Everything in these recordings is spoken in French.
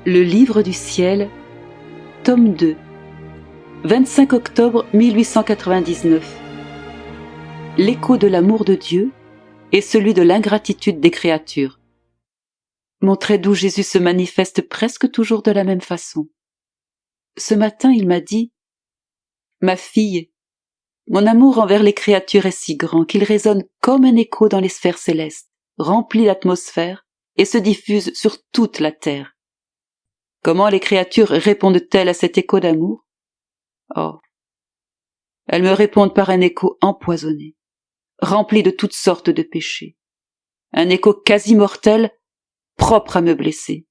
Le livre du ciel, tome 2, 25 octobre 1899. L'écho de l'amour de Dieu et celui de l'ingratitude des créatures. Mon très doux Jésus se manifeste presque toujours de la même façon. Ce matin, il m'a dit « Ma fille, mon amour envers les créatures est si grand qu'il résonne comme un écho dans les sphères célestes, remplit l'atmosphère et se diffuse sur toute la terre. Comment les créatures répondent-elles à cet écho d'amour? Oh, elles me répondent par un écho empoisonné, rempli de toutes sortes de péchés. Un écho quasi mortel, propre à me blesser.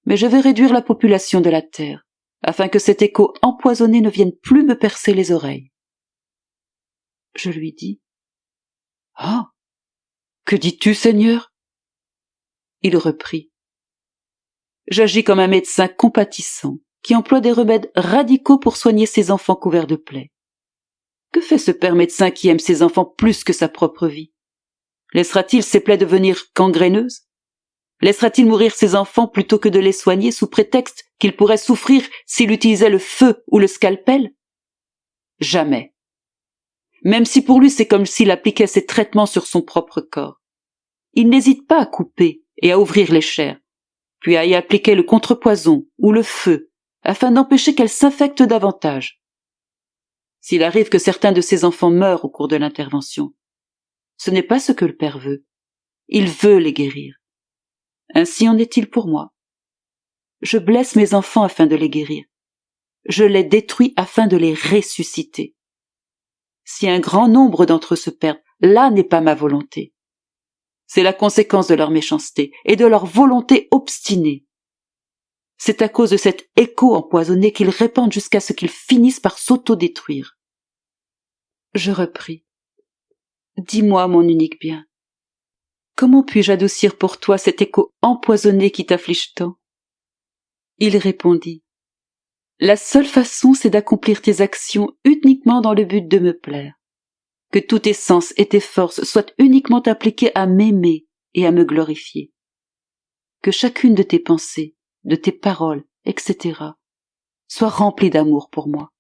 Mais je vais réduire la population de la terre, afin que cet écho empoisonné ne vienne plus me percer les oreilles. Je lui dis « Ah, que dis-tu, Seigneur ?» Il reprit « J'agis comme un médecin compatissant qui emploie des remèdes radicaux pour soigner ses enfants couverts de plaies. Que fait ce père médecin qui aime ses enfants plus que sa propre vie? Laissera-t-il ses plaies devenir gangréneuses? Laissera-t-il mourir ses enfants plutôt que de les soigner sous prétexte qu'il pourrait souffrir s'il utilisait le feu ou le scalpel? Jamais. Même si pour lui c'est comme s'il appliquait ses traitements sur son propre corps. Il n'hésite pas à couper et à ouvrir les chairs, puis à y appliquer le contrepoison ou le feu, afin d'empêcher qu'elles s'infectent davantage. S'il arrive que certains de ses enfants meurent au cours de l'intervention, ce n'est pas ce que le Père veut. Il veut les guérir. Ainsi en est-il pour moi. Je blesse mes enfants afin de les guérir. Je les détruis afin de les ressusciter. Si un grand nombre d'entre eux se perdent, là n'est pas ma volonté. C'est la conséquence de leur méchanceté et de leur volonté obstinée. C'est à cause de cet écho empoisonné qu'ils répandent jusqu'à ce qu'ils finissent par s'autodétruire. Je repris. Dis-moi, mon unique bien, comment puis-je adoucir pour toi cet écho empoisonné qui t'afflige tant? Il répondit. La seule façon, c'est d'accomplir tes actions uniquement dans le but de me plaire. Que tous tes sens et tes forces soient uniquement appliqués à m'aimer et à me glorifier. Que chacune de tes pensées, de tes paroles, etc., soit remplie d'amour pour moi.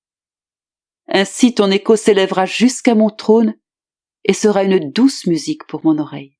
Ainsi ton écho s'élèvera jusqu'à mon trône et sera une douce musique pour mon oreille.